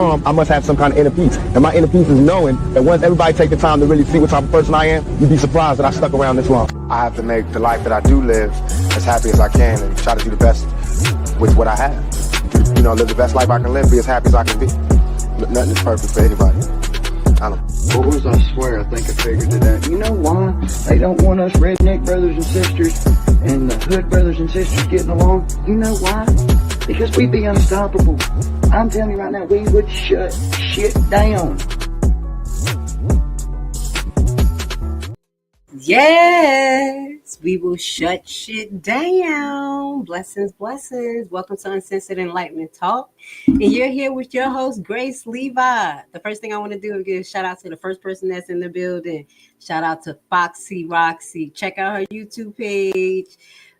I must have some kind of inner peace. And my inner peace is knowing that once everybody take the time to really see what type of person I am, you'd be surprised that I stuck around this long. I have to make the life that I do live as happy as I can and try to do the best with what I have. You know, live the best life I can live, be as happy as I can be. Nothing is perfect for anybody. I don't. Boys, I swear, I think I figured it out. You know why they don't want us redneck brothers and sisters and the hood brothers and sisters getting along? You know why? Because we'd be unstoppable. I'm telling you right now, we would shut shit down. Yes, we will shut shit down. Blessings, blessings. Welcome to Uncensored Enlightenment Talk. And you're here with your host, Grace Levi. The first thing I want to do is give a shout out to the first person that's in the building. Shout out to Foxy Roxy. Check out her YouTube page.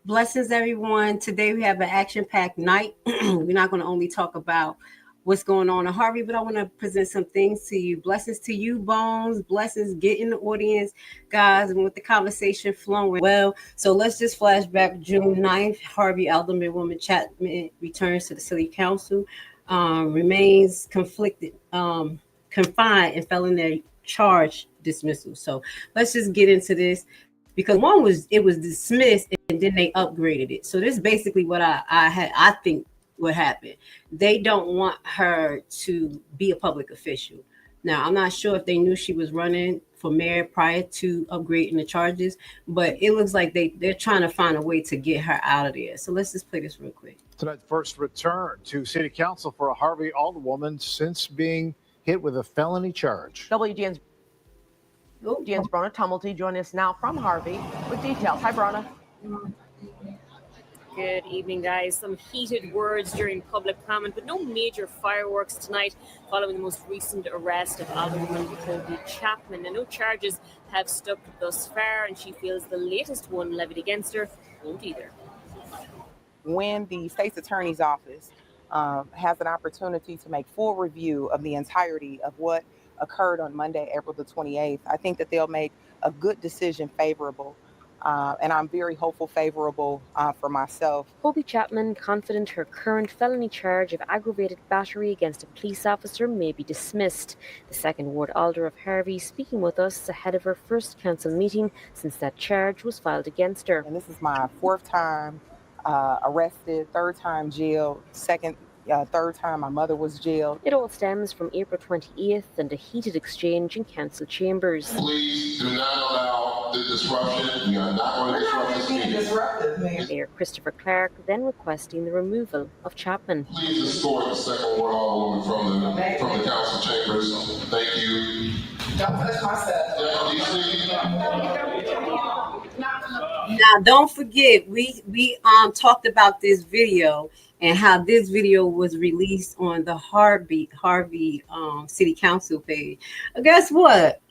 Blessings, everyone. Today we have an action-packed night. We're not going to only talk about what's going on in Harvey, but I want to present some things to you. Blessings to you, Bones. Blessings, get in the audience, guys, and with the conversation flowing. Well, so let's just flash back June 9th. Harvey Alderman Woman Chapman returns to the City Council, remains conflicted, confined, and felony charge dismissal. So let's just get into this. Because it was dismissed and then they upgraded it. So this is basically what I think what happened. They don't want her to be a public official. Now, I'm not sure if they knew she was running for mayor prior to upgrading the charges, but it looks like they're trying to find a way to get her out of there. So let's just play this real quick. Tonight's first return to City Council for a Harvey Alderwoman since being hit with a felony charge. WGN's Brona Tumulty joining us now from Harvey with details. Hi, Brona. Good evening, guys. Some heated words during public comment, but no major fireworks tonight following the most recent arrest of Alderwoman Kobe Chapman. And no charges have stuck thus far, and she feels the latest one levied against her won't either. When the state's attorney's office has an opportunity to make full review of the entirety of what occurred on Monday, April the 28th, I think that they'll make a good decision favorable. And I'm very hopeful favorable for myself. Kobe Chapman confident her current felony charge of aggravated battery against a police officer may be dismissed. The second ward alder of Harvey speaking with us ahead of her first council meeting since that charge was filed against her. And this is my fourth time arrested, third time jailed, third time my mother was jailed. It all stems from April 28th and a heated exchange in council chambers. Please do not allow the disruption. We are not going to disrupt this meeting. Mayor Christopher Clark then requesting the removal of Chapman. Please escort the second ward alderwoman from the council chambers. Thank you. Don't touch my stuff. Now, don't forget, we talked about this video and how this video was released on the Harvey City Council page. Guess what?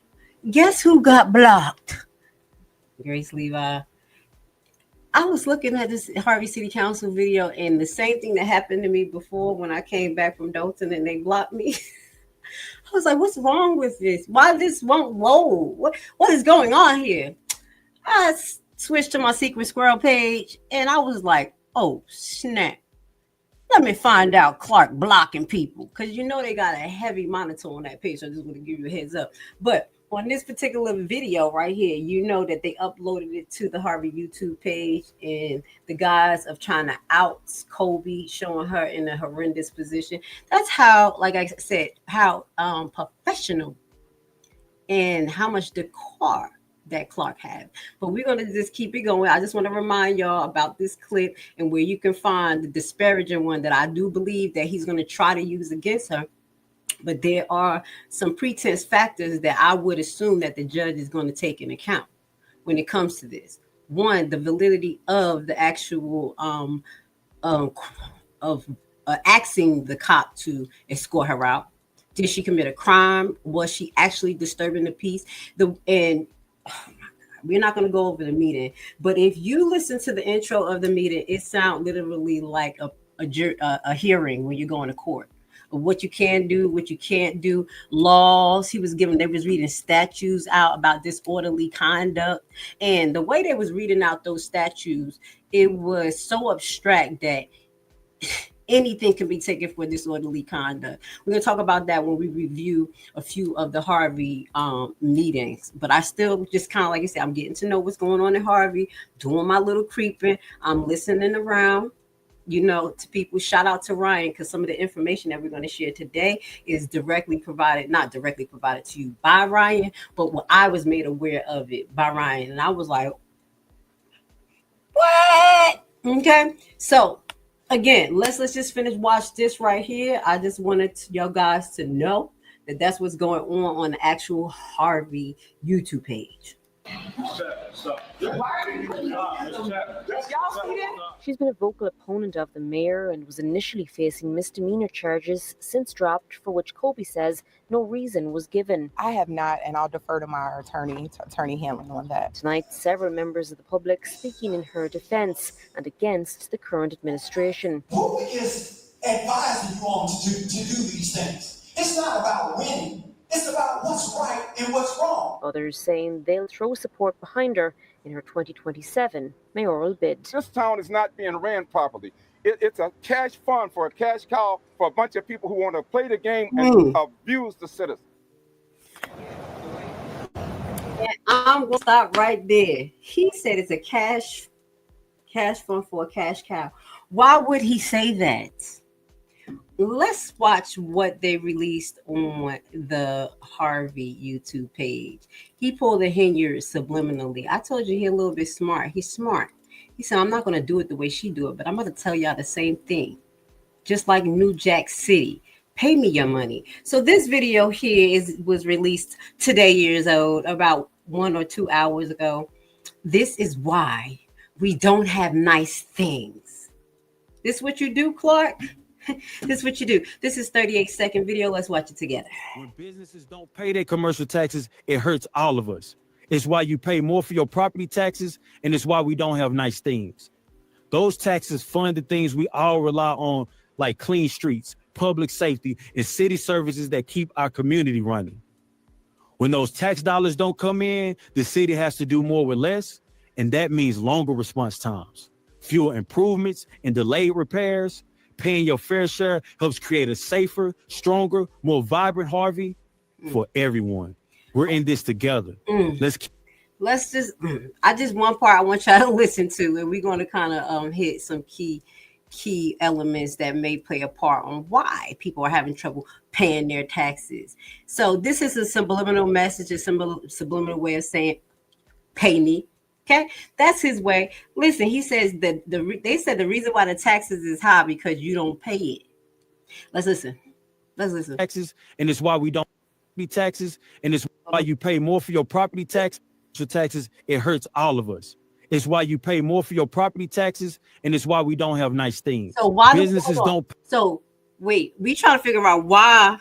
Guess who got blocked? Grace Levi. I was looking at this Harvey City Council video, and the same thing that happened to me before when I came back from Dalton and they blocked me. I was like, what's wrong with this? Why this won't load? What is going on here? I switched to my Secret Squirrel page, and I was like, oh, snap. Let me find out Clark blocking people, because you know they got a heavy monitor on that page, so I just want to give you a heads up. But on this particular video right here, you know that they uploaded it to the Harvey YouTube page in the guise of trying to out Kobe, showing her in a horrendous position. That's how, like I said, how professional and how much decor that Clark had. But we're going to just keep it going. I just want to remind y'all about this clip and where you can find the disparaging one that I do believe that he's going to try to use against her. But there are some pretense factors that I would assume that the judge is going to take into account when it comes to this. One, the validity of the actual asking the cop to escort her out. Did she commit a crime? Was she actually disturbing the peace? Oh my God, we're not going to go over the meeting, but if you listen to the intro of the meeting, it sounds literally like a hearing when you're going to court. Of what you can do, what you can't do, laws. They was reading statutes out about disorderly conduct. And the way they was reading out those statutes, it was so abstract that anything can be taken for disorderly conduct. We're going to talk about that when we review a few of the Harvey meetings. But I still just kind of, like I said, I'm getting to know what's going on in Harvey, doing my little creeping. I'm listening around, to people. Shout out to Ryan, because some of the information that we're going to share today is not directly provided to you by Ryan, but what I was made aware of it by Ryan. And I was like, what? Okay. So again, let's just watch this right here. I just wanted y'all guys to know that that's what's going on the actual Harvey YouTube page. She's been a vocal opponent of the mayor and was initially facing misdemeanor charges, since dropped, for which Kobe says no reason was given. I have not, and I'll defer to my attorney Hanlon on that. Tonight, several members of the public speaking in her defense and against the current administration. Who is advising you on to do these things? It's not about winning. It's about what's right and what's wrong. Others saying they'll throw support behind her in her 2027 mayoral bid. This town is not being ran properly. It's a cash fund for a cash cow for a bunch of people who want to play the game and abuse the citizens. And I'm going to stop right there. He said it's a cash fund for a cash cow. Why would he say that? Let's watch what they released on the Harvey YouTube page. He pulled a Henry subliminally. I told you he's a little bit smart. He's smart. He said, I'm not going to do it the way she do it, but I'm going to tell y'all the same thing. Just like New Jack City. Pay me your money. So this video here was released today, years old, about 1 or 2 hours ago. This is why we don't have nice things. This is what you do, Clark? This is what you do. This is 38-second video. Let's watch it together. When businesses don't pay their commercial taxes, it hurts all of us. It's why you pay more for your property taxes, and it's why we don't have nice things. Those taxes fund the things we all rely on, like clean streets, public safety, and city services that keep our community running. When those tax dollars don't come in, the city has to do more with less, and that means longer response times, fewer improvements, and delayed repairs. Paying your fair share helps create a safer, stronger, more vibrant Harvey for everyone. We're in this together. Let's just, I just one part I want y'all to listen to, and we're going to kind of hit some key elements that may play a part on why people are having trouble paying their taxes. So this is a subliminal message, a subliminal way of saying, pay me. Okay, that's his way. Listen, he says that they said the reason why the taxes is high because you don't pay it. Let's listen. Taxes, and it's why we don't pay taxes, and it's why you pay more for your property taxes. It hurts all of us. It's why you pay more for your property taxes, and it's why we don't have nice things. So why businesses don't? So wait, we trying to figure out why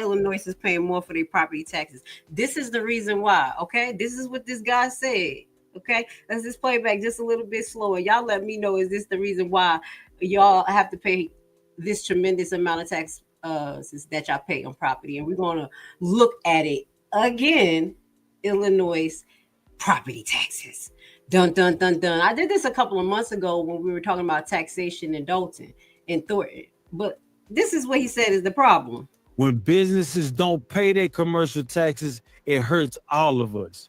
Illinois is paying more for their property taxes. This is the reason why. Okay, this is what this guy said. Okay, let's just play back just a little bit slower. Y'all let me know, is this the reason why y'all have to pay this tremendous amount of tax that y'all pay on property? And we're going to look at it again, Illinois property taxes. Dun, dun, dun, dun. I did this a couple of months ago when we were talking about taxation in Dalton and Thornton. But this is what he said is the problem. When businesses don't pay their commercial taxes, it hurts all of us.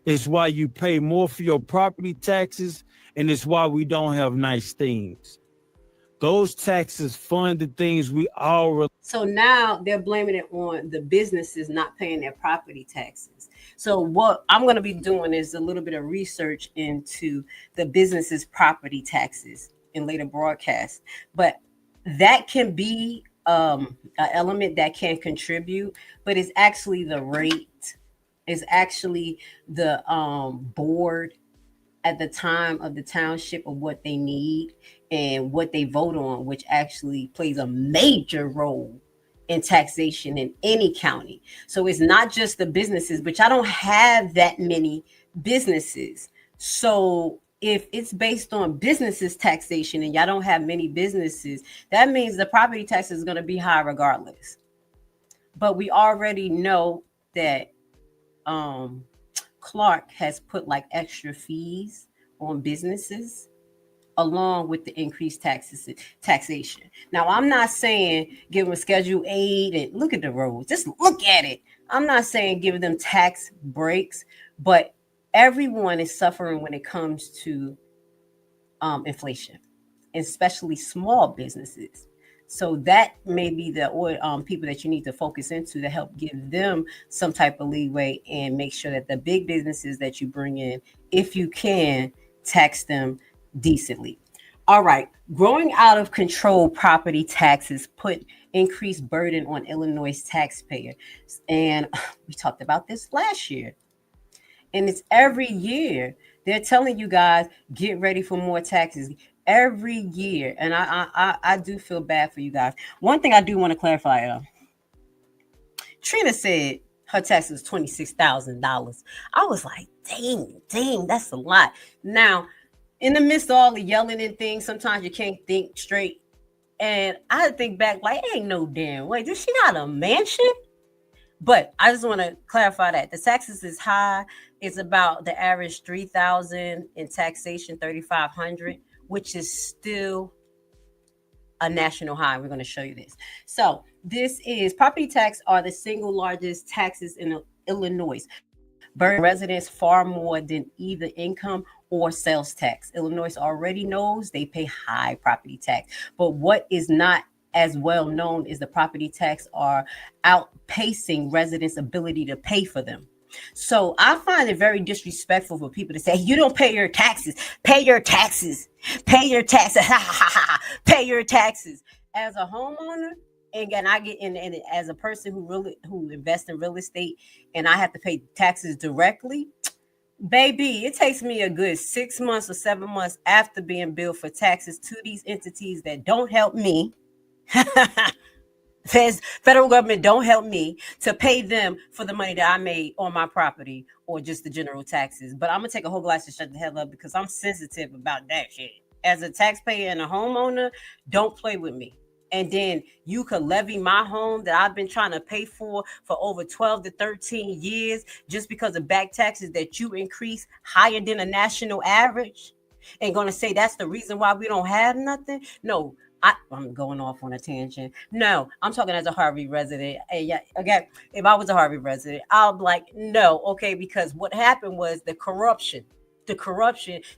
It's why you pay more for your property taxes, and it's why we don't have nice things. Those taxes fund the things we all. So now they're blaming it on the businesses not paying their property taxes. So what I'm going to be doing is a little bit of research into the businesses' property taxes in later broadcasts. But that can be an element that can contribute, but it's actually the rate. Is actually the board at the time of the township of what they need and what they vote on, which actually plays a major role in taxation in any county. So it's not just the businesses, but y'all don't have that many businesses. So if it's based on businesses taxation and y'all don't have many businesses, that means the property tax is going to be high regardless. But we already know that Clark has put like extra fees on businesses along with the increased taxation. Now, I'm not saying give them Schedule 8 and look at the roads. Just look at it. I'm not saying giving them tax breaks, but everyone is suffering when it comes to inflation, especially small businesses. So that may be the people that you need to focus into to help give them some type of leeway and make sure that the big businesses that you bring in, if you can, tax them decently. All right, growing out of control property taxes put increased burden on Illinois taxpayers, and we talked about this last year. And it's every year they're telling you guys get ready for more taxes every year, and I do feel bad for you guys. One thing I do want to clarify: Trina said her tax was $26,000. I was like, dang, that's a lot. Now, in the midst of all the yelling and things, sometimes you can't think straight. And I had to think back, like, ain't no damn way. Does she got a mansion? But I just want to clarify that the taxes is high. It's about the average 3,000 in taxation, 3,500, which is still a national high. We're going to show you this. So this is property tax are the single largest taxes in Illinois. Burden residents far more than either income or sales tax. Illinois already knows they pay high property tax, but what is not as well known is the property tax are outpacing residents' ability to pay for them. So I find it very disrespectful for people to say, you don't pay your taxes, pay your taxes, pay your taxes, pay your taxes. As a homeowner, and again, I get in, and as a person who invests in real estate and I have to pay taxes directly, baby, it takes me a good 6 months or 7 months after being billed for taxes to these entities that don't help me. Federal government don't help me to pay them for the money that I made on my property or just the general taxes. But I'm gonna take a whole glass to shut the hell up because I'm sensitive about that shit. As a taxpayer and a homeowner, don't play with me. And then you could levy my home that I've been trying to pay for over 12 to 13 years just because of back taxes that you increase higher than a national average, and gonna say that's the reason why we don't have nothing. No, I'm going off on a tangent. No, I'm talking as a Harvey resident. And yeah, okay, if I was a Harvey resident, I'll be like, no, okay, because what happened was the corruption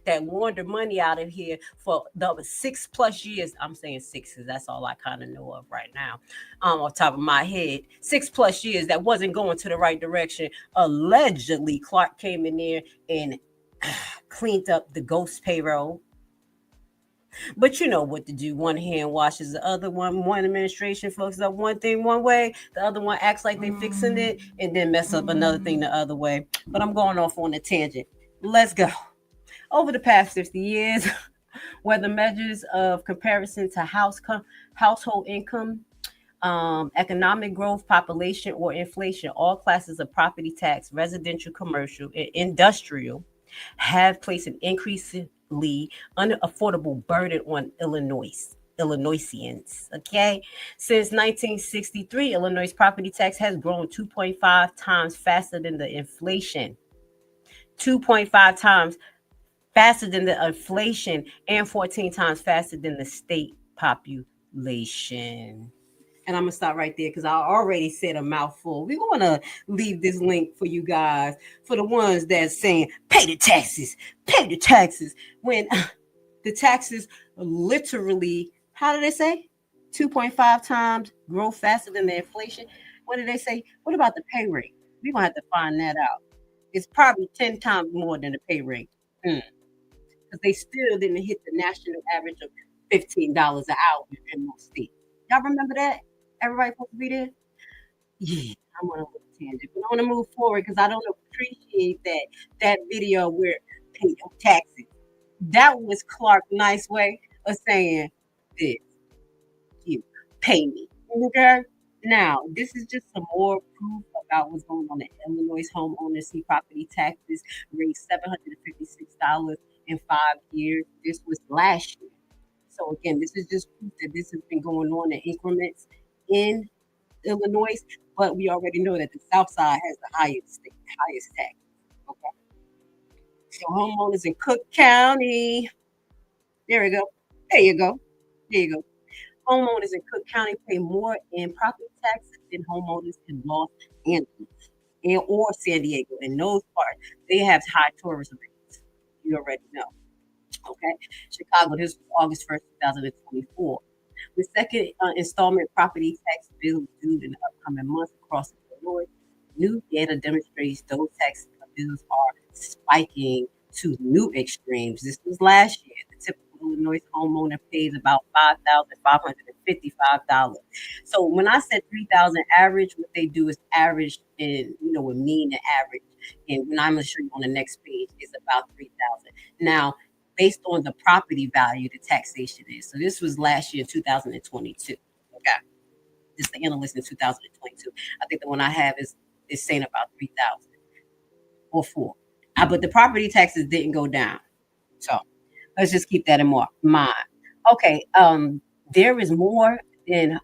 that laundered money out of here for the 6+ years. I'm saying 6 because that's all I kind of know of right now, off top of my head. 6+ years that wasn't going to the right direction. Allegedly, Clark came in there and cleaned up the ghost payroll. But you know what to do. One hand washes the other one. One administration focuses up one thing one way. The other one acts like they're fixing it and then mess up another thing the other way. But I'm going off on a tangent. Let's go. Over the past 50 years, whether measures of comparison to household income, economic growth, population, or inflation, all classes of property tax, residential, commercial, and industrial, have placed an increasingly unaffordable burden on Illinoisians. Okay, since 1963, Illinois property tax has grown 2.5 times faster than the inflation. 2.5 times faster than the inflation and 14 times faster than the state population. And I'm gonna stop right there because I already said a mouthful. We want to leave this link for you guys, for the ones that's saying pay the taxes, when the taxes literally, how did they say, 2.5 times grow faster than the inflation? What did they say? What about the pay rate? We're gonna have to find that out. It's probably 10 times more than the pay rate. Because they still didn't hit the national average of $15 an hour in most states. Y'all remember that? Everybody supposed to be there? Yeah, I'm on a little tangent. But I want to move forward because I don't appreciate that video where pay your taxes. That was Clark nice way of saying this. You pay me. Okay? Now, this is just some more proof about what's going on in Illinois. Homeowners see property taxes raised $756 in 5 years. This was last year. So again, this is just proof that this has been going on in increments in Illinois, but we already know that the South Side has the highest tax. Okay. So homeowners in Cook County, There we go. There you go. There you go. Homeowners in Cook County pay more in property taxes than homeowners in Los Angeles or San Diego. In those parts, they have high tourism rates. You already know. Okay. Chicago, this was August 1st, 2024. The second installment property tax bill due in the upcoming months across Illinois. New data demonstrates those tax bills are spiking to new extremes. This was last year. The typical Illinois homeowner pays about $5,555. So when I said 3,000 average, what they do is average in, with mean and average. And when I'm going to show you on the next page, is about 3,000. Now, based on the property value, the taxation is. So this was last year, 2022. Okay. This is the analyst in 2022. I think the one I have is saying about 3,000 or 4. But the property taxes didn't go down. So let's just keep that in mind. Okay. There is more than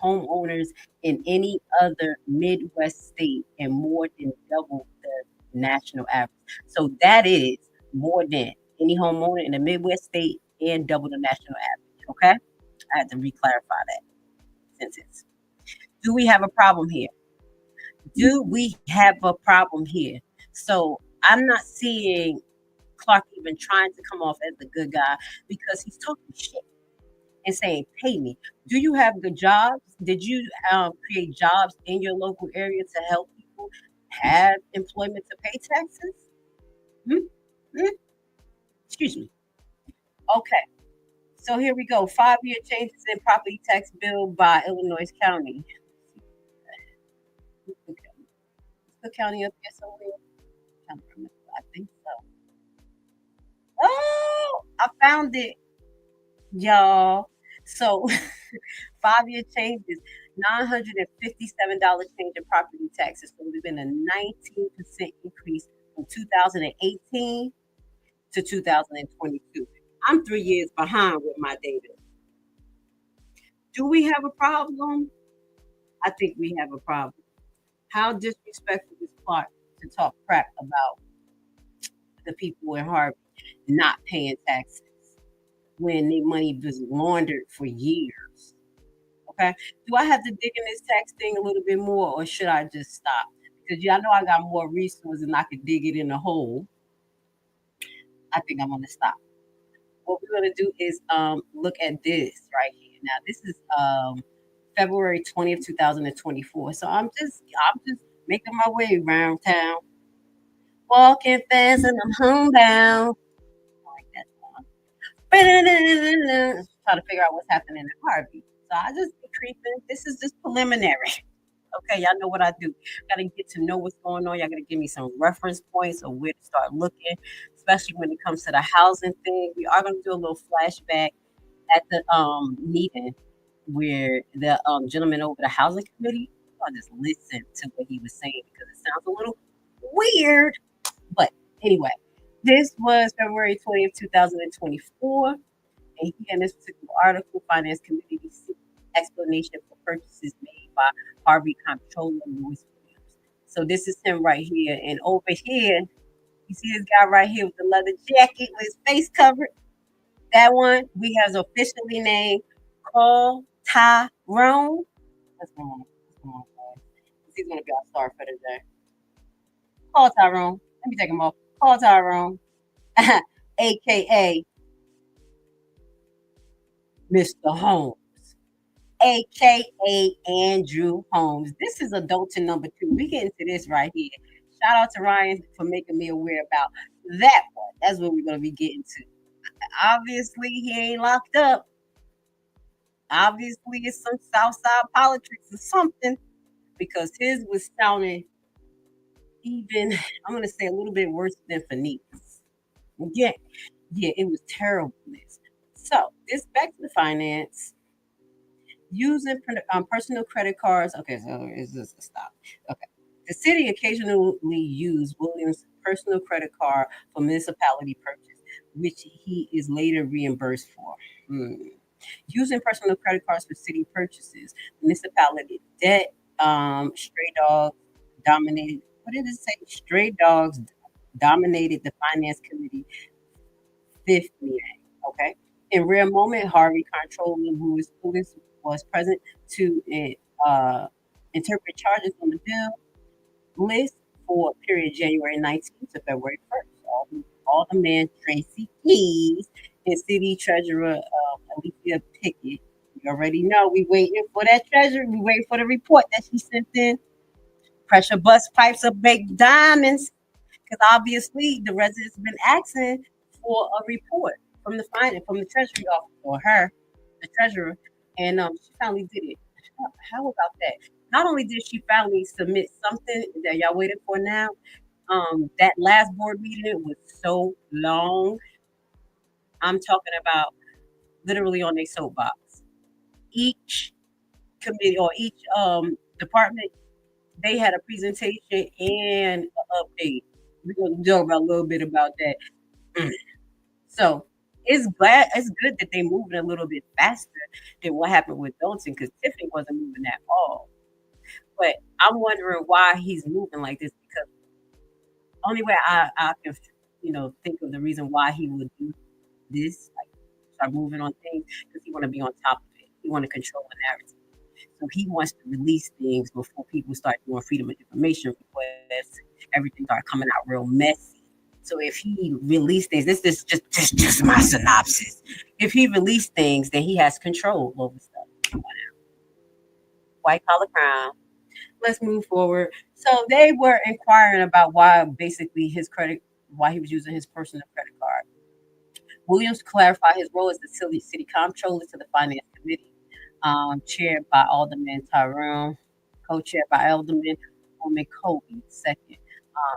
homeowners in any other Midwest state and more than double the national average. So that is more than any homeowner in the Midwest state and double the national average. Okay. I had to re-clarify that sentence. Do we have a problem here? Do we have a problem here? So I'm not seeing Clark even trying to come off as a good guy because he's talking shit and saying, pay me. Do you have good jobs? Did you create jobs in your local area to help people have employment to pay taxes? Excuse me. Okay. So here we go. 5-year changes in property tax bill by Illinois County. Cook County up here somewhere. I think so. Oh, I found it, y'all. So 5-year changes, $957 change in property taxes. So there's been a 19% increase from 2018 to 2022. I'm 3 years behind with my data. Do we have a problem? I think we have a problem. How disrespectful is Clark to talk crap about the people in Harvey not paying taxes when their money was laundered for years? Okay. Do I have to dig in this tax thing a little bit more or should I just stop? Because y'all know I got more resources and I could dig it in a hole. I think I'm gonna stop. What we're gonna do is look at this right here. Now this is February 20th, 2024. So I'm just making my way around town. Walking fast and I'm homebound. I like that song. Trying to figure out what's happening in Harvey. So I just be creeping. This is just preliminary. Okay, y'all know what I do. Gotta get to know what's going on. Y'all gotta give me some reference points or where to start looking, especially when it comes to the housing thing. We are gonna do a little flashback at the meeting where the gentleman over the housing committee, I'll just listen to what he was saying because it sounds a little weird. But anyway, this was February 20th, 2024. And he in this particular article, Finance Committee explanation for purchases made by Harvey Comptroller Louis Williams. So this is him right here. And over here, you see this guy right here with the leather jacket with his face covered. That one we have officially named Call Tyrone. What's going on? He's going to be our star for today. Call Tyrone. Let me take him off. Call Tyrone, a.k.a. Mr. Holmes, a.k.a. Andrew Holmes. This is adulting number 2. We get into this right here. Shout out to Ryan for making me aware about that one. That's what we're going to be getting to. Obviously, he ain't locked up. Obviously, it's some Southside politics or something because his was sounding even, I'm going to say a little bit worse than Fanique's. Yeah, it was terribleness. So, this back to the finance. Using personal credit cards. Okay, so it's just a stop. Okay. The city occasionally used Williams' personal credit card for municipality purchase, which he is later reimbursed for. Using personal credit cards for city purchases, municipality debt, stray dogs dominated. What did it say? Stray dogs dominated the finance committee fifth meeting. Okay. In rare moment, Harvey Controller, who is Lewis, was present to interpret charges on the bill list for period January 19th to February 1st. Alderman Tracy Keys and City Treasurer Alicia Pickett. You already know we waiting for that treasurer. We waiting for the report that she sent in. Pressure bust pipes of baked diamonds. Because obviously the residents been asking for a report from the treasury office or her, the treasurer, and she finally did it. How about that? Not only did she finally submit something that y'all waiting for now, that last board meeting was so long. I'm talking about literally on a soapbox. Each committee or each department, they had a presentation and an update. We're gonna talk about a little bit about that. So it's good that they moving a little bit faster than what happened with Dalton because Tiffany wasn't moving at all. But I'm wondering why he's moving like this because only way I can think of the reason why he would do this, like start moving on things, because he want to be on top of it. He want to control the narrative. So he wants to release things before people start doing freedom of information requests. Everything start coming out real messy. So if he released things, this is just my synopsis. If he released things, then he has control over stuff. White collar crime. Let's move forward. So they were inquiring about why he was using his personal credit card. Williams clarified his role as the city comptroller to the finance committee, chaired by Alderman Tyrone, co-chaired by Alderman Kobe II,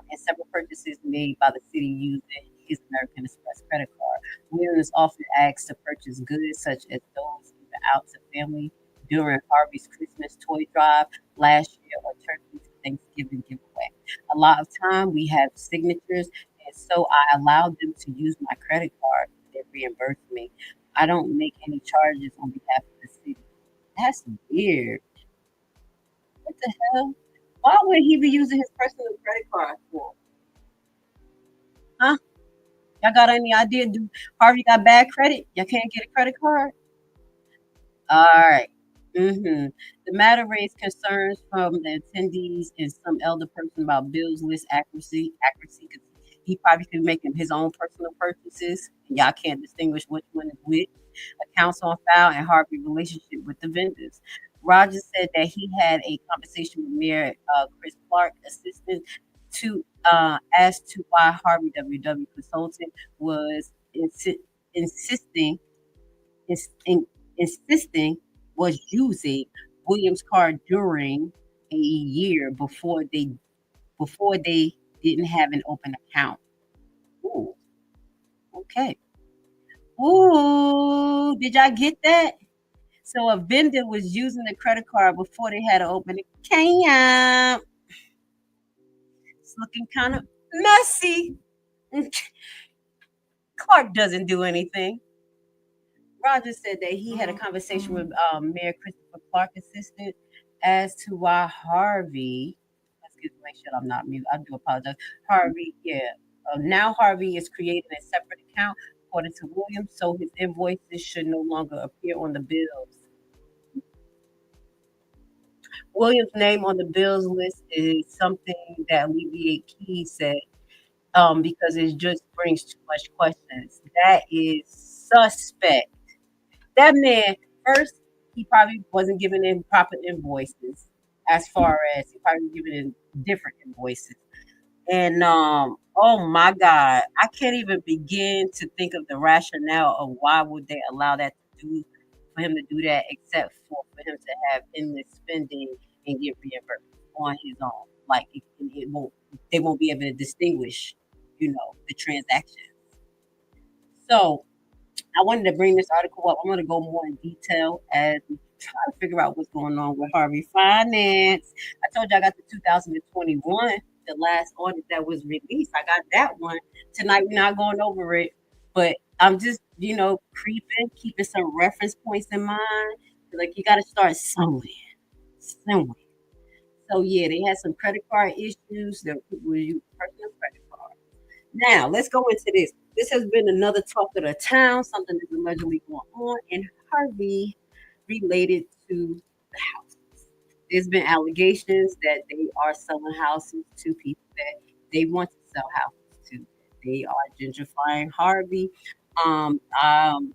and several purchases made by the city using his American Express credit card. Williams often asked to purchase goods such as those given out to family during Harvey's Christmas toy drive last year or Turkey's Thanksgiving giveaway. A lot of time we have signatures, and so I allowed them to use my credit card. They reimbursed me. I don't make any charges on behalf of the city. That's weird. What the hell? Why would he be using his personal credit card for? Huh? Y'all got any idea? Do Harvey got bad credit? Y'all can't get a credit card? All right. The matter raised concerns from the attendees and some elder person about Bill's list accuracy, because he probably could make his own personal purchases. And y'all can't distinguish which one is which. Accounts on file and Harvey's relationship with the vendors. Rogers said that he had a conversation with Mayor Chris Clark, assistant to as to why Harvey WW Consulting was insisting was using Williams' card during a year before they didn't have an open account. Ooh, okay. Ooh, did y'all get that? So a vendor was using the credit card before they had an open account. It's looking kind of messy. Clark doesn't do anything. Rogers said that he had a conversation with Mayor Christopher Clark, assistant, as to why Harvey. Excuse me, make sure I'm not mute. I do apologize. Harvey, now Harvey is creating a separate account according to Williams, so his invoices should no longer appear on the bills. Williams' name on the bills list is something that Alleviate Key said, because it just brings too much questions. That is suspect. That man, first, he probably wasn't giving in proper invoices, as far as he probably was giving in different invoices. And oh my God, I can't even begin to think of the rationale of why would they allow that for him to do that, except for him to have endless spending and get reimbursed on his own. Like they won't be able to distinguish, the transactions. So I wanted to bring this article up. I'm going to go more in detail as we try to figure out what's going on with Harvey Finance. I told you I got the 2021, the last audit that was released. I got that one. Tonight we're not going over it, but I'm just, creeping, keeping some reference points in mind. Like you got to start somewhere. So yeah, they had some credit card issues that people use personal credit cards. Now let's go into this. this has been another talk of the town, something that's allegedly going on in Harvey related to the house. There's been allegations that they are selling houses to people that they want to sell houses to. They are gentrifying Harvey. Um, um,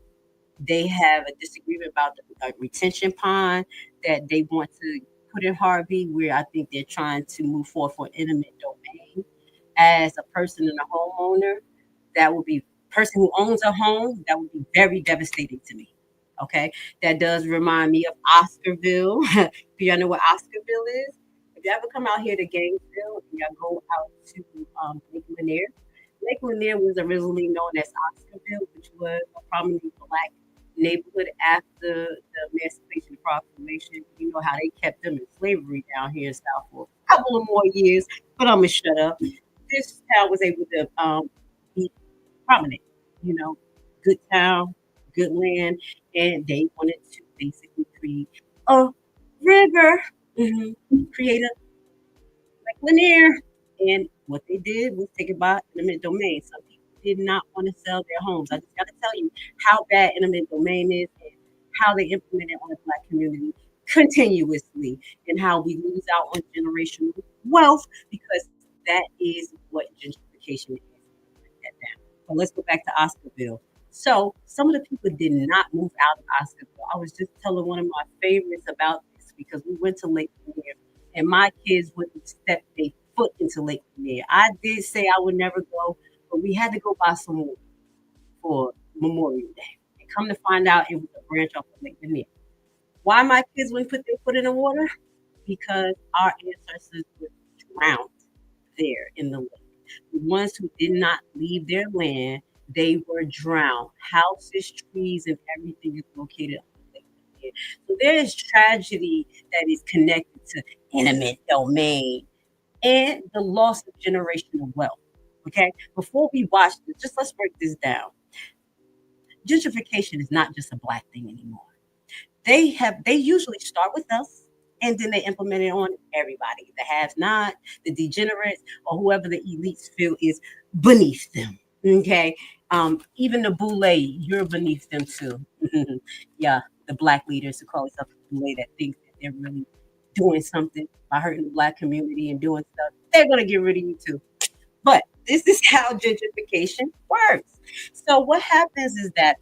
they have a disagreement about the retention pond that they want to put in Harvey, where I think they're trying to move forward for eminent domain. As a person and a homeowner, that would be person who owns a home, that would be very devastating to me. Okay. That does remind me of Oscarville. Do y'all know what Oscarville is? If you ever come out here to Gainesville and y'all go out to Lake Lanier, Lake Lanier was originally known as Oscarville, which was a prominently black neighborhood after the Emancipation Proclamation. You know how they kept them in slavery down here in South for a couple of more years, but I'm gonna shut up. This town was able to be prominent, you know, good town, good land, and they wanted to basically create a river, create a like Lanier. And what they did was take it by eminent domain. Some people did not want to sell their homes. I just got to tell you how bad eminent domain is and how they implement it on the black community continuously and how we lose out on generational wealth because that is what gentrification is. But let's go back to Oscarville. So some of the people did not move out of Oscarville. I was just telling one of my favorites about this because we went to Lake Lanier and my kids wouldn't step their foot into Lake Lanier. I did say I would never go, but we had to go buy some water for Memorial Day. And come to find out, it was a branch off of Lake Lanier. Why my kids wouldn't put their foot in the water? Because our ancestors were drowned there in the lake. The ones who did not leave their land, they were drowned. Houses, trees, and everything is located on the lake Lanier. So there is tragedy that is connected to eminent domain and the loss of generational wealth. Okay, before we watch this, just let's break this down. Gentrification is not just a black thing anymore. They usually start with us and then they implement it on everybody, the have not, the degenerates, or whoever the elites feel is beneath them. Okay. Even the boule, you're beneath them too. Yeah, the black leaders who call themselves boule that think that they're really doing something by hurting the black community and doing stuff, they're gonna get rid of you too. But this is how gentrification works. So what happens is that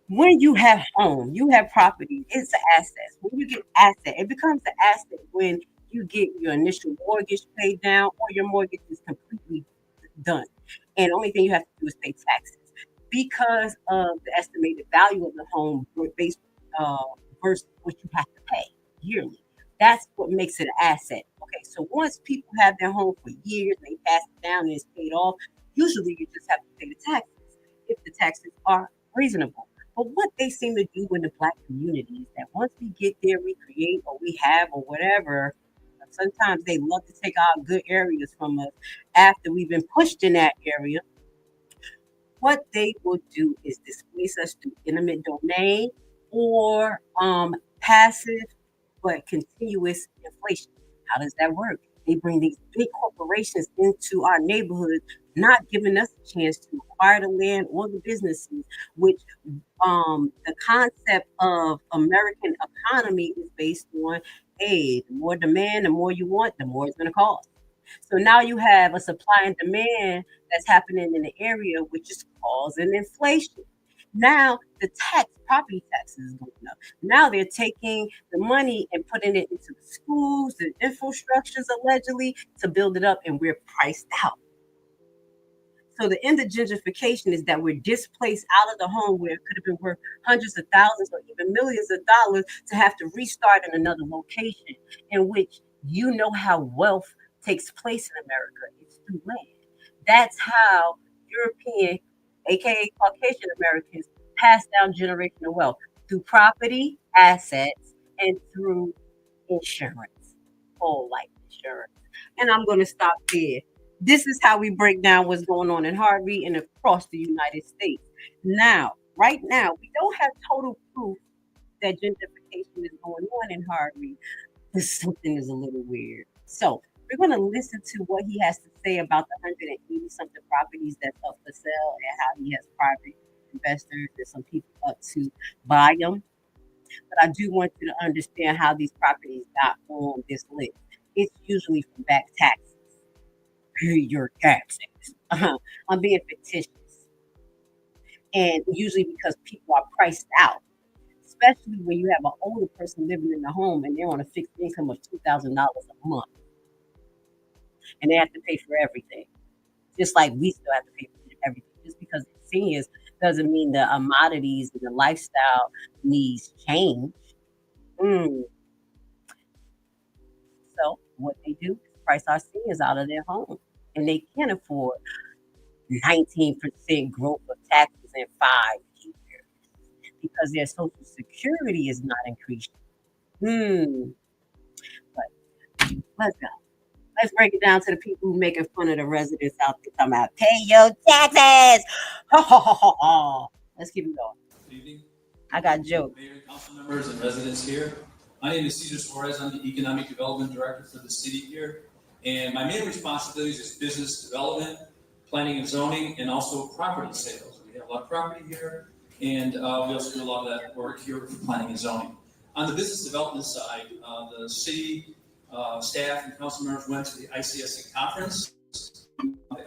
when you have home, you have property, it's an asset. When you get asset, it becomes an asset when you get your initial mortgage paid down or your mortgage is completely done. And the only thing you have to do is pay taxes because of the estimated value of the home based uh, versus what you have to pay yearly. That's what makes it an asset. Okay, so once people have their home for years, they pass it down and it's paid off, usually you just have to pay the taxes if the taxes are reasonable. But what they seem to do in the black community is that once we get there, we create or we have or whatever. Sometimes they love to take our good areas from us after we've been pushed in that area. What they will do is displace us through eminent domain or passive but continuous inflation. How does that work? They bring these big corporations into our neighborhoods, not giving us a chance to acquire the land or the businesses, which the concept of American economy is based on, hey, the more demand, the more you want, the more it's going to cost. So now you have a supply and demand that's happening in the area, which is causing inflation. Now the property taxes is going up. Now they're taking the money and putting it into the schools, the infrastructures allegedly to build it up, and we're priced out. So the end of gentrification is that we're displaced out of the home where it could have been worth hundreds of thousands or even millions of dollars to have to restart in another location in which you know how wealth takes place in America. It's through land. That's how European, aka Caucasian Americans, pass down generational wealth through property, assets, and through insurance, whole life insurance. And I'm going to stop there. This is how we break down what's going on in Harvey and across the United States. Now, right now, we don't have total proof that gentrification is going on in Harvey. Something is a little weird. So We're going to listen to what he has to say about the 180 something properties that's up for sale and how he has private investors and some people up to buy them. But I do want you to understand how these properties got on this list. It's usually from back taxes. Pay your taxes. I'm being fictitious. And usually because people are priced out, especially when you have an older person living in the home and they're on a fixed income of $2,000 a month and they have to pay for everything. Just like we still have to pay for everything. Just because they're seniors doesn't mean the commodities and the lifestyle needs change. So what they do is price our seniors out of their home. And they can't afford 19% growth of taxes in 5 years because their Social Security is not increasing. But let's go. Let's break it down to the people who making fun of the residents out there talking about pay your taxes. Ha ha ha ha ha. Let's keep it going. Good evening. I got jokes. Mayor, council members, and residents here. My name is Misuse Harveys. I'm the Economic Development Director for the city here. And my main responsibilities is business development, planning and zoning, and also property sales. We have a lot of property here, and we also do a lot of that work here for planning and zoning. On the business development side, the city staff and council members went to the ICSC conference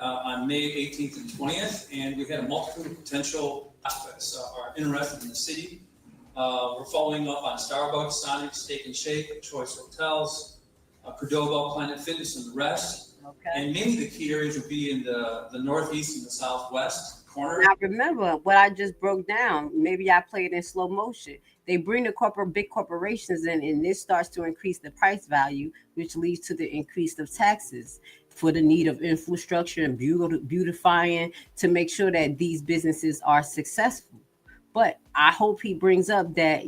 on May 18th and 20th, and we had a multiple potential prospects are interested in the city. We're following up on Starbucks, Sonic, Steak and Shake, Choice Hotels, Cordova, Planet Fitness, and the rest. Okay. And mainly the key areas would be in the northeast and the southwest corner. Now remember what I just broke down. Maybe I played in slow motion. They bring the big corporations in, and this starts to increase the price value, which leads to the increase of taxes for the need of infrastructure and beautifying to make sure that these businesses are successful. But I hope he brings up that,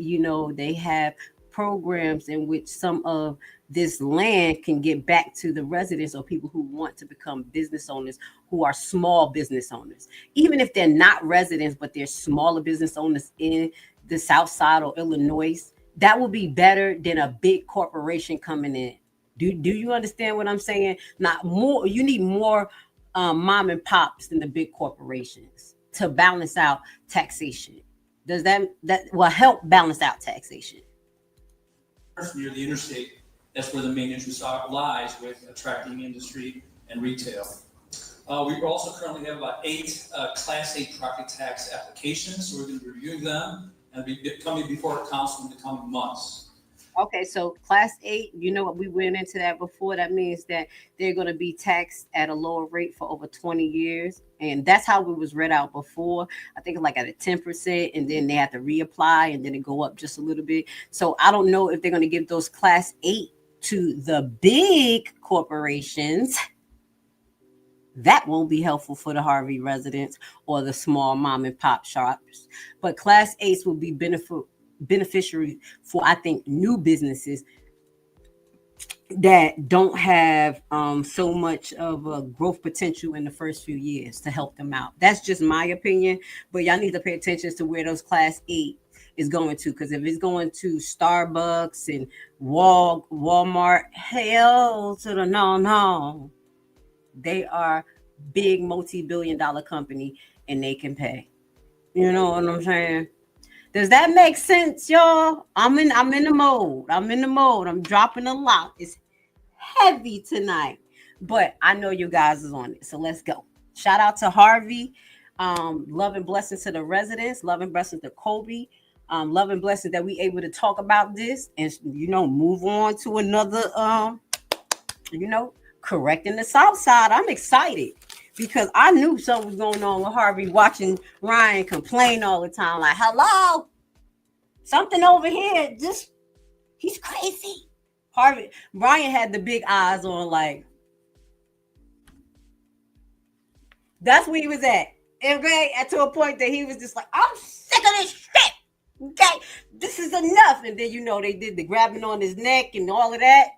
they have programs in which some of this land can get back to the residents or people who want to become business owners, who are small business owners. Even if they're not residents, but they're smaller business owners in the South Side or Illinois, that would be better than a big corporation coming in. Do you understand what I'm saying? Not more. You need more mom and pops than the big corporations to balance out taxation. Does that will help balance out taxation? Near the interstate, that's where the main interest lies with attracting industry and retail. We also currently have about 8 Class 8 property tax applications, so we're going to be reviewing them and be coming before council in the coming months. Okay, so Class 8, we went into that before. That means that they're going to be taxed at a lower rate for over 20 years. And that's how it was read out before. I think like at a 10%, and then they have to reapply, and then it go up just a little bit. So I don't know if they're going to give those Class 8 to the big corporations. That won't be helpful for the Harvey residents or the small mom and pop shops. But Class 8s will be beneficiary for, I think, new businesses that don't have so much of a growth potential in the first few years to help them out. That's just my opinion, but y'all need to pay attention to where those Class 8 is going to, because if it's going to Starbucks and Walmart, hell to the no. They are big multi-billion-dollar company and they can pay. You know what I'm saying? Does that make sense, y'all? I'm in the mode. I'm dropping a lot. It's heavy tonight, but I know you guys is on it. So let's go. Shout out to Harvey. Love and blessings to the residents. Love and blessings to Kobe. Love and blessings that we able to talk about this and move on to another correcting the South Side. I'm excited because I knew something was going on with Harvey, watching Ryan complain all the time, like, hello, something over here, just, he's crazy. Ryan had the big eyes on, like, that's where he was at. And to a point that he was just like, I'm sick of this shit. Okay, this is enough. And then, they did the grabbing on his neck and all of that.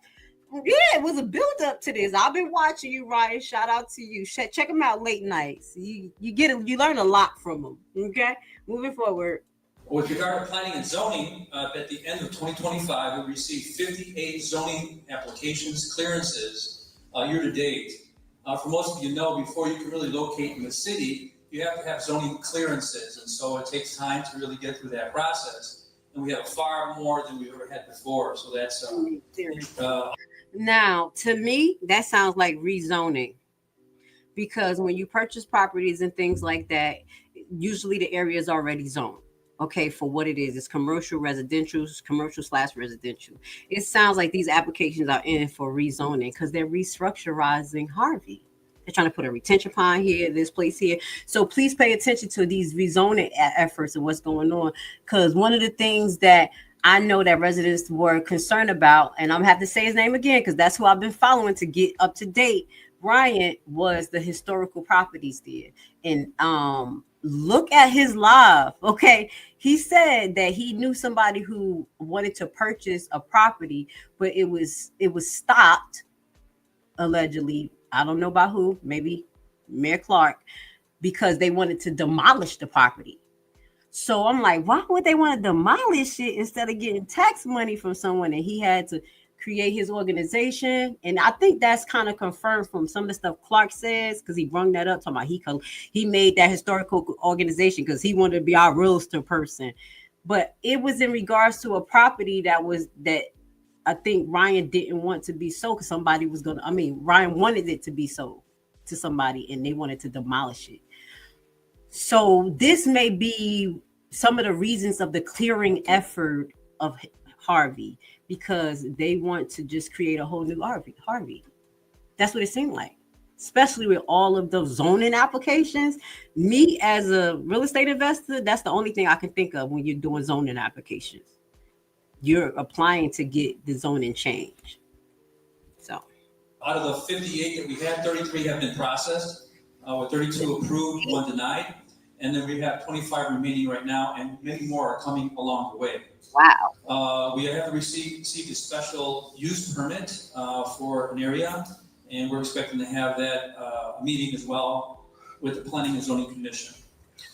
Yeah, it was a build up to this. I've been watching you, Ryan. Shout out to you. Check him out late nights. You learn a lot from him. Okay, moving forward. With regard to planning and zoning, at the end of 2025, we received 58 zoning applications, clearances year to date. For most of you know, before you can really locate in the city, you have to have zoning clearances, and so it takes time to really get through that process. And we have far more than we've ever had before. So that's now, to me, that sounds like rezoning, because when you purchase properties and things like that, usually the area is already zoned. Okay, for what it is, it's commercial, residential, commercial/residential. It sounds like these applications are in for rezoning because they're restructurizing Harvey. They're trying to put a retention pond here, this place here. So please pay attention to these rezoning efforts and what's going on. Because one of the things that I know that residents were concerned about, and I'm gonna have to say his name again because that's who I've been following to get up to date. Bryant was the historical properties there. And look at his live. Okay. He said that he knew somebody who wanted to purchase a property, but it was stopped allegedly. I don't know about who, maybe Mayor Clark, because they wanted to demolish the property. So I'm like, why would they want to demolish it instead of getting tax money from someone? And he had to create his organization. And I think that's kind of confirmed from some of the stuff Clark says, because he brought that up, talking about he made that historical organization because he wanted to be our realtor person. But it was in regards to a property that I think Ryan didn't want to be sold because somebody was Ryan wanted it to be sold to somebody and they wanted to demolish it. So this may be some of the reasons of the clearing effort of Harvey, because they want to just create a whole new Harvey. That's what it seemed like, especially with all of those zoning applications. Me as a real estate investor, that's the only thing I can think of when you're doing zoning applications. You're applying to get the zoning change. So out of the 58 that we had, 33 have been processed, with 32 approved, 1 denied. And then we have 25 remaining right now, and many more are coming along the way. Wow. We have received a special use permit for an area, and we're expecting to have that meeting as well with the Planning and Zoning Commission.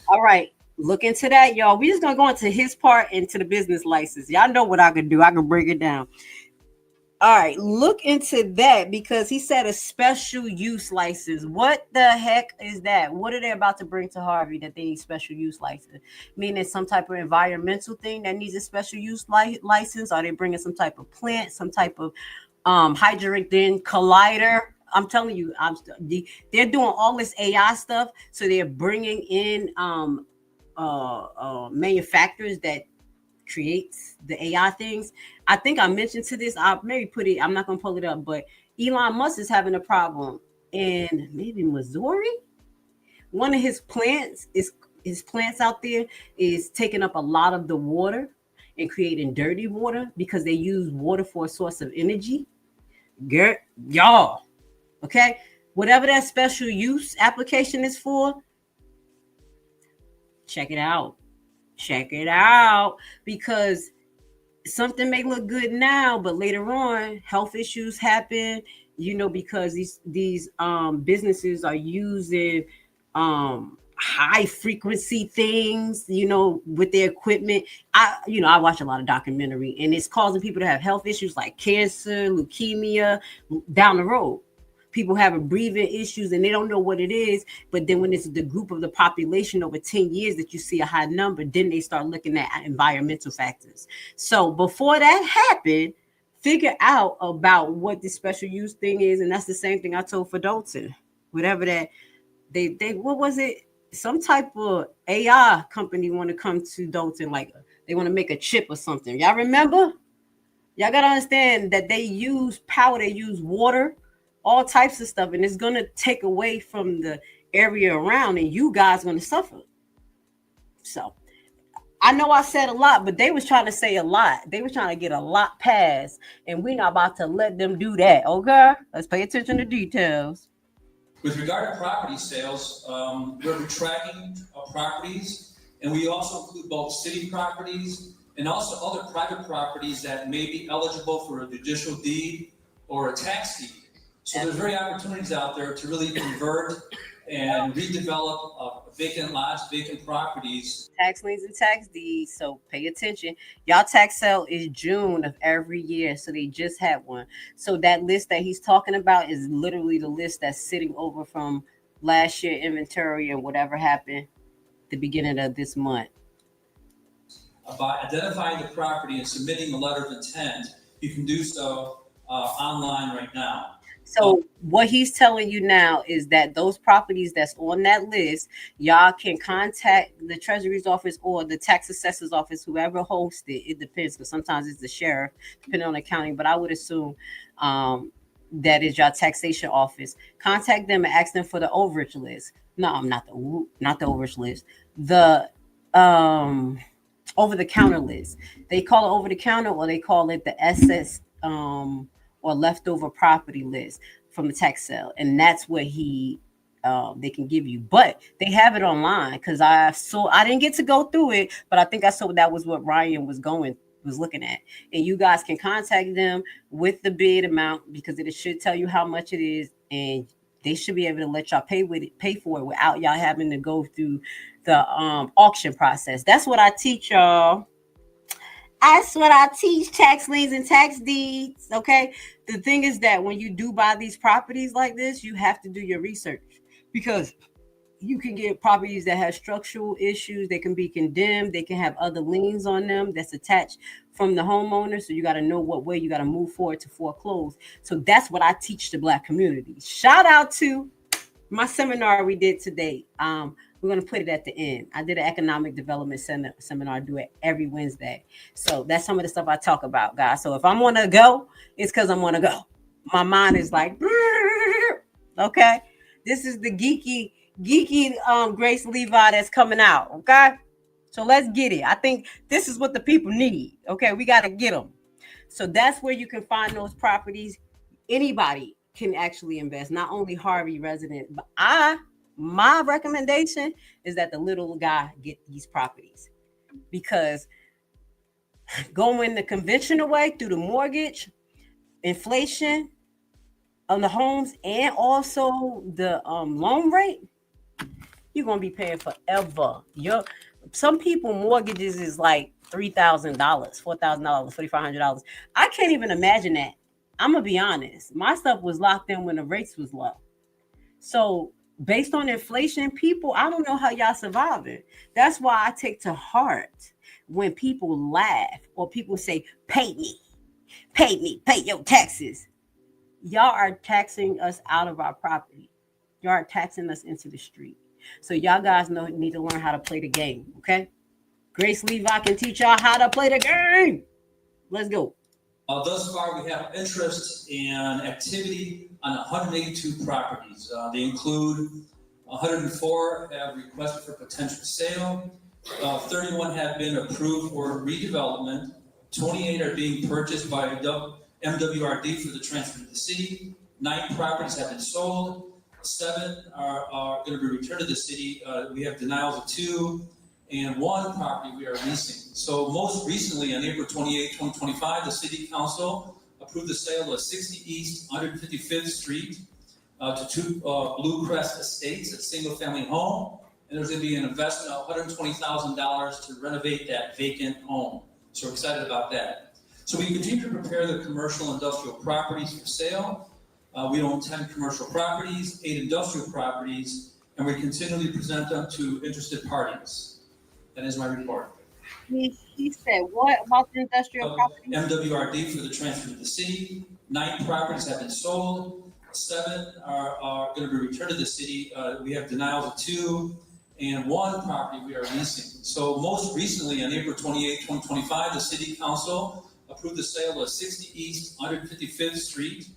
All right. Look into that, y'all. We're just going to go into his part, into the business license. Y'all know what I can do. I can break it down. All right. Look into that, because he said a special use license. What the heck is that? What are they about to bring to Harvey that they need special use license? Meaning some type of environmental thing that needs a special use license? Are they bringing some type of plant, some type of hydrogen collider? I'm telling you, they're doing all this AI stuff. So they're bringing in manufacturers that creates the AI things. I think I mentioned to this, I'll maybe put it, I'm not going to pull it up, but Elon Musk is having a problem in maybe Missouri. One of his plants out there is taking up a lot of the water and creating dirty water because they use water for a source of energy. Y'all, okay? Whatever that special use application is for, check it out. Check it out, because something may look good now, but later on, health issues happen, because these businesses are using high frequency things, with their equipment. I watch a lot of documentary, and it's causing people to have health issues like cancer, leukemia down the road. People having breathing issues and they don't know what it is. But then when it's the group of the population over 10 years that you see a high number, then they start looking at environmental factors. So before that happened, figure out about what the special use thing is. And that's the same thing I told for Dalton. Whatever that they what was it? Some type of AI company want to come to Dalton, like they want to make a chip or something. Y'all remember? Y'all got to understand that they use power, they use water, all types of stuff, and it's going to take away from the area around, and you guys going to suffer. So I know I said a lot, but they was trying to say a lot. They were trying to get a lot passed, and we're not about to let them do that. Okay, let's pay attention to details. With regard to property sales, we're tracking properties, and we also include both city properties and also other private properties that may be eligible for a judicial deed or a tax deed. So there's very opportunities out there to really convert and redevelop vacant lots, vacant properties. Tax liens and tax deeds. So pay attention. Y'all tax sale is June of every year. So they just had one. So that list that he's talking about is literally the list that's sitting over from last year inventory and whatever happened the beginning of this month. By identifying the property and submitting a letter of intent, you can do so online right now. So what he's telling you now is that those properties that's on that list, y'all can contact the Treasury's office or the tax assessor's office, whoever hosts it. It depends, because sometimes it's the sheriff, depending on the county. But I would assume that is your taxation office. Contact them and ask them for the overage list. No, not the overage list. The over the counter list. They call it over the counter, or they call it the SS or leftover property list from the tax sale, and that's what they can give you. But they have it online, because I didn't get to go through it, but I think I saw that was what Ryan was looking at. And you guys can contact them with the bid amount, because it should tell you how much it is, and they should be able to let y'all pay for it without y'all having to go through the auction process. That's what I teach y'all. That's what I teach, tax liens and tax deeds. Okay. The thing is that when you do buy these properties like this, you have to do your research, because you can get properties that have structural issues. They can be condemned. They can have other liens on them that's attached from the homeowner. So you got to know what way you got to move forward to foreclose. So that's what I teach the Black community. Shout out to my seminar we did today. We're going to put it at the end. I did an economic development seminar. I do it every Wednesday. So that's some of the stuff I talk about, guys. So if I'm going to go, it's because I'm going to go. My mind is like, okay. This is the geeky Grace Levi that's coming out. Okay. So let's get it. I think this is what the people need. Okay. We got to get them. So that's where you can find those properties. Anybody can actually invest, not only Harvey resident, but my recommendation is that the little guy get these properties, because going the conventional way through the mortgage, inflation on the homes, and also the loan rate, you're going to be paying forever. Some people mortgages is like $3,000, $4,000, $4,500. I can't even imagine that. I'm going to be honest. My stuff was locked in when the rates was low. So based on inflation, people, I don't know how y'all surviving. That's why I take to heart when people laugh or people say, pay me, pay your taxes. Y'all are taxing us out of our property. Y'all are taxing us into the street. So y'all guys need to learn how to play the game, okay? Grace Levi can teach y'all how to play the game. Let's go. Thus far, we have interest and activity on 182 properties. They include 104 have requested for potential sale, 31 have been approved for redevelopment, 28 are being purchased by MWRD for the transfer to the city, 9 properties have been sold, 7 are going to be returned to the city. We have denials of 2, and 1 property we are leasing. So most recently, on April 28, 2025, the City Council approved the sale of 60 East 155th Street to 2 Blue Crest Estates, a single-family home, and there's going to be an investment of $120,000 to renovate that vacant home. So we're excited about that. So we continue to prepare the commercial industrial properties for sale. We own 10 commercial properties, 8 industrial properties, and we continually present them to interested parties. That is my report. He said, what about the industrial property? MWRD for the transfer to the city. 9 properties have been sold. 7 are going to be returned to the city. We have denials of 2, and 1 property we are leasing. So most recently, on April 28, 2025, the City Council approved the sale of 60 East 155th Street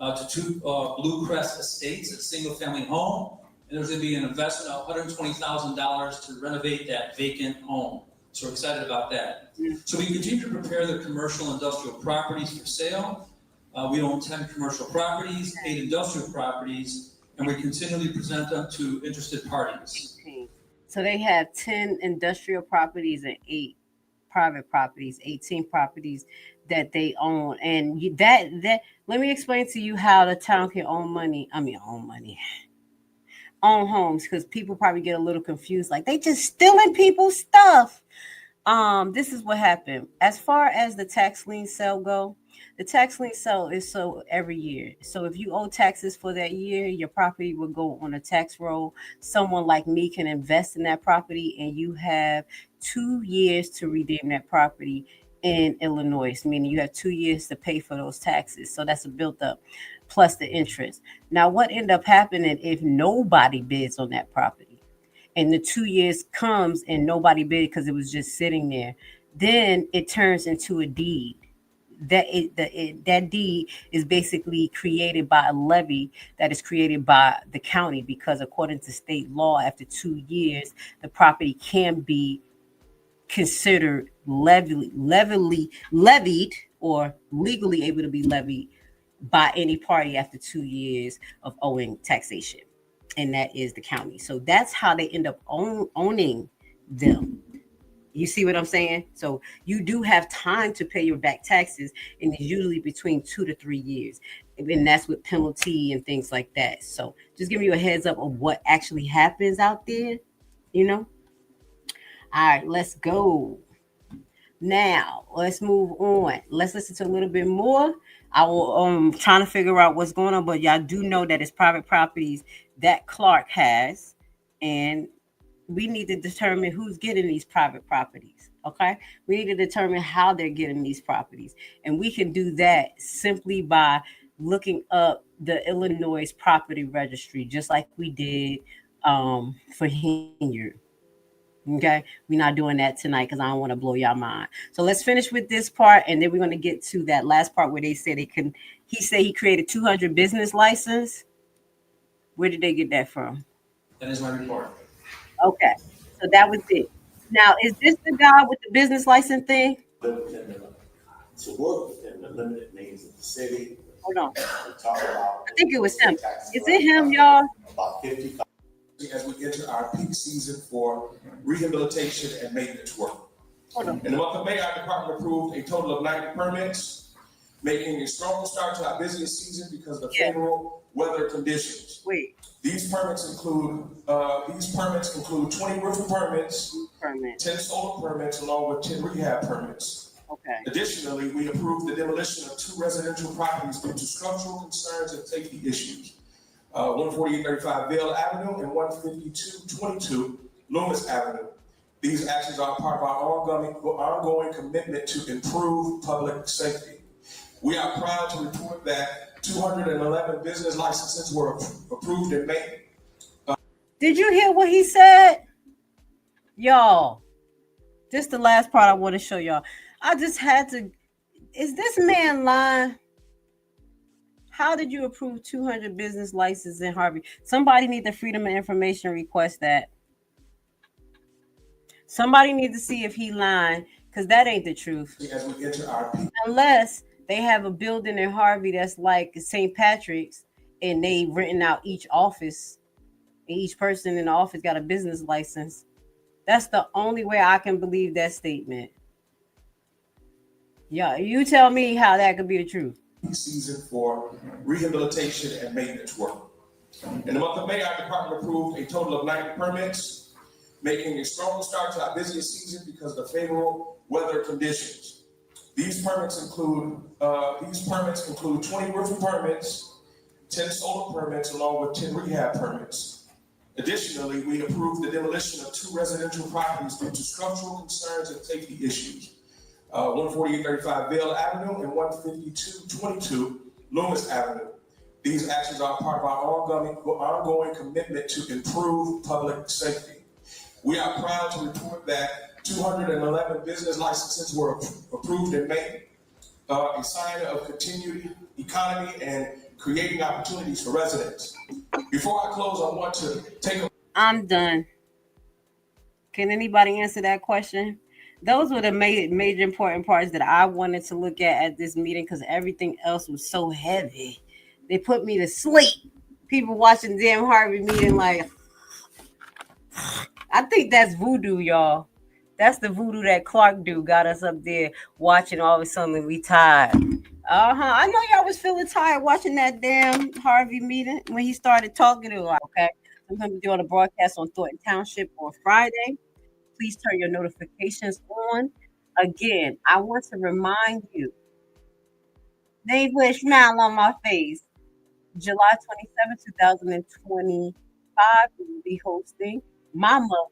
to 2 Blue Crest Estates, a single-family home. And there's going to be an investment of $120,000 to renovate that vacant home. So we're excited about that. So we continue to prepare the commercial industrial properties for sale. We own 10 commercial properties, 8 industrial properties, and we continually present them to interested parties. So they have 10 industrial properties and 8 private properties, 18 properties that they own. And that let me explain to you how the town can own money. own homes, because people probably get a little confused, like they just stealing people's stuff. This is what happened. As far as the tax lien sale go, the tax lien sale is so every year. So if you owe taxes for that year, your property will go on a tax roll. Someone like me can invest in that property, and you have 2 years to redeem that property in Illinois, meaning you have 2 years to pay for those taxes. So that's a built up plus the interest. Now, what ended up happening if nobody bids on that property? And the 2 years comes and nobody bid because it was just sitting there, then it turns into a deed. That deed is basically created by a levy that is created by the county, because according to state law, after 2 years, the property can be considered levied or legally able to be levied by any party after 2 years of owing taxation, and that is the county. So that's how they end up owning them. You see what I'm saying? So you do have time to pay your back taxes, and it's usually between 2 to 3 years, and that's with penalty and things like that. So just giving you a heads up of what actually happens out there, you know. All right, let's go. Now let's move on. Let's listen to a little bit more. I will trying to figure out what's going on, but y'all do know that it's private properties that Clark has, and we need to determine who's getting these private properties. Okay, we need to determine how they're getting these properties, and we can do that simply by looking up the Illinois property registry, just like we did for Hilliard. Okay, we're not doing that tonight because I don't want to blow y'all mind. So let's finish with this part, and then we're going to get to that last part where they said they can. He said he created 200 business license. Where did they get that from? That is my report. Okay, so that was it. Now, is this the guy with the business license thing? To work within the limited means of the city. Hold on. I think it was him. Is it him, y'all? About 55. As we enter our peak season for rehabilitation and maintenance work. Hold on. In the month of May, our department approved a total of 90 permits, making a strong start to our busiest season because of the favorable weather conditions. Wait. These permits include 20 roofing permits, 10 solar permits, along with 10 rehab permits. Okay. Additionally, we approved the demolition of 2 residential properties due to structural concerns and safety issues. 14835 Vail Avenue and 15222 Loomis Avenue. These actions are part of our ongoing commitment to improve public safety. We are proud to report that 211 business licenses were approved in May. Did you hear what he said? Y'all, this is the last part I want to show y'all. I just had to, is this man lying? How did you approve 200 business licenses in Harvey? Somebody need the Freedom of Information request that. Somebody need to see if he lying, because that ain't the truth. As we enter our peak. Unless they have a building in Harvey that's like St. Patrick's, and they renting out each office, and each person in the office got a business license. That's the only way I can believe that statement. Yeah, you tell me how that could be the truth. Season for rehabilitation and maintenance work. In the month of May, our department approved a total of 90 permits, making a strong start to our busiest season because of the favorable weather conditions. These permits include 20 roofing permits, 10 solar permits, along with 10 rehab permits. Additionally, we approved the demolition of 2 residential properties due to structural concerns and safety issues. 14835 Vail Avenue and 15222 Loomis Avenue. These actions are part of our ongoing commitment to improve public safety. We are proud to report that 211 business licenses were approved in May, a sign of continued economy and creating opportunities for residents. Before I close, I want to take a... I'm done. Can anybody answer that question? Those were the major important parts that I wanted to look at this meeting, because everything else was so heavy. They put me to sleep. People watching the damn Harvey meeting like, I think that's voodoo, y'all. That's the voodoo that Clark do got us up there watching. All of a sudden we tired. I know y'all was feeling tired watching that damn Harvey meeting when he started talking to her. Okay, I'm going to be doing a broadcast on Thornton Township on Friday. Please turn your notifications on. Again, I want to remind you, they put a smile on my face. July 27, 2025, we will be hosting. Mama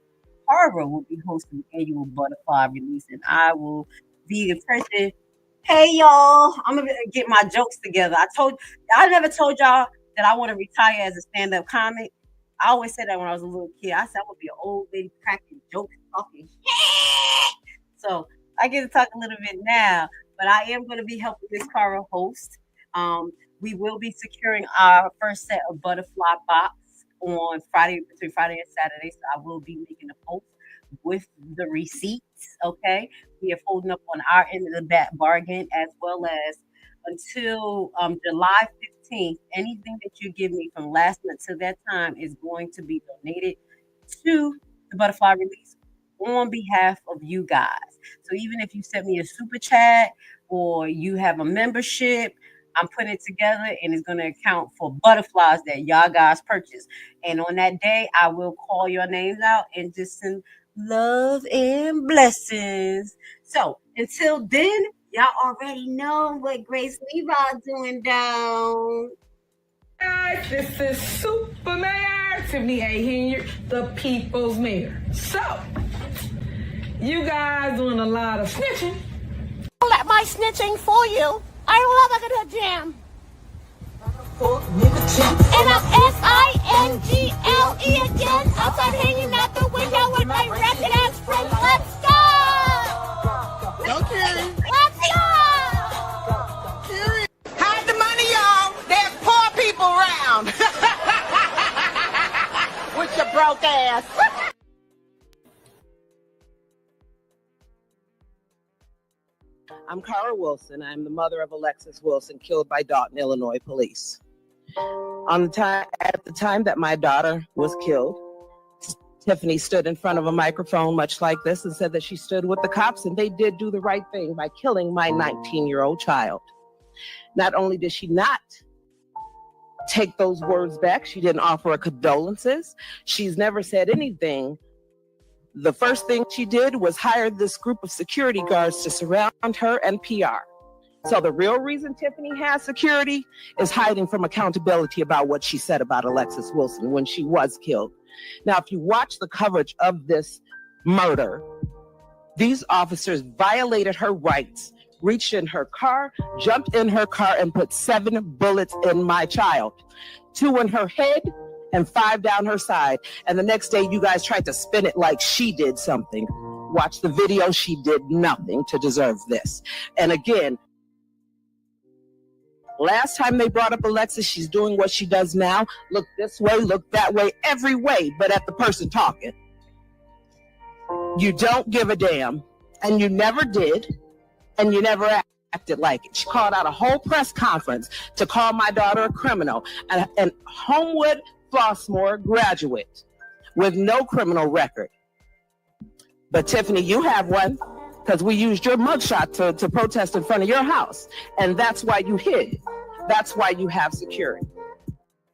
Harbor will be hosting the annual butterfly release, and I will be the person. Hey y'all, I'm gonna get my jokes together. I never told y'all that I want to retire as a stand-up comic. I always said that when I was a little kid. I said I would be an old lady cracking jokes, talking. So I get to talk a little bit now, but I am going to be helping Miss Cara host. We will be securing our first set of butterfly box on Friday, between Friday and Saturday. So I will be making a post with the receipts. Okay, we are folding up on our end of the bargain, as well as until July 15th. Anything that you give me from last month to that time is going to be donated to the butterfly release on behalf of you guys. So even if you send me a super chat or you have a membership, I'm putting it together and it's going to account for butterflies that y'all guys purchase. And on that day, I will call your names out and just send love and blessings. So until then, y'all already know what Grace Levi doing down. Guys, this is Super Mayor Tiffany A. Hilliard, the People's Mayor. So, you guys doing a lot of snitching. Don't let my snitching fool you. I love a good jam. And I'm S-I-N-G-L-E again. Outside hanging out the window with my record ass friends. Let's go! Okay. Let's go! Hide the money, y'all. There's poor people around. With your broke ass. I'm Cara Wilson. I'm the mother of Alexis Wilson, killed by Dalton, Illinois police. At the time that my daughter was killed, Tiffany stood in front of a microphone much like this and said that she stood with the cops, and they did do the right thing by killing my 19-year-old child. Not only did she not take those words back, she didn't offer her condolences. She's never said anything. The first thing she did was hire this group of security guards to surround her and PR. So the real reason Tiffany has security is hiding from accountability about what she said about Alexis Wilson when she was killed. Now, if you watch the coverage of this murder, these officers violated her rights, reached in her car, jumped in her car, and put 7 bullets in my child. 2 in her head and 5 down her side. And the next day, you guys tried to spin it like she did something. Watch the video. She did nothing to deserve this. And again, last time they brought up Alexis, she's doing what she does now. Look this way, look that way, every way, but at the person talking. You don't give a damn, and you never did, and you never acted like it. She called out a whole press conference to call my daughter a criminal, and Homewood Flossmoor graduate with no criminal record. But Tiffany, you have one, because we used your mugshot to protest in front of your house, and that's why you hid. That's why you have security.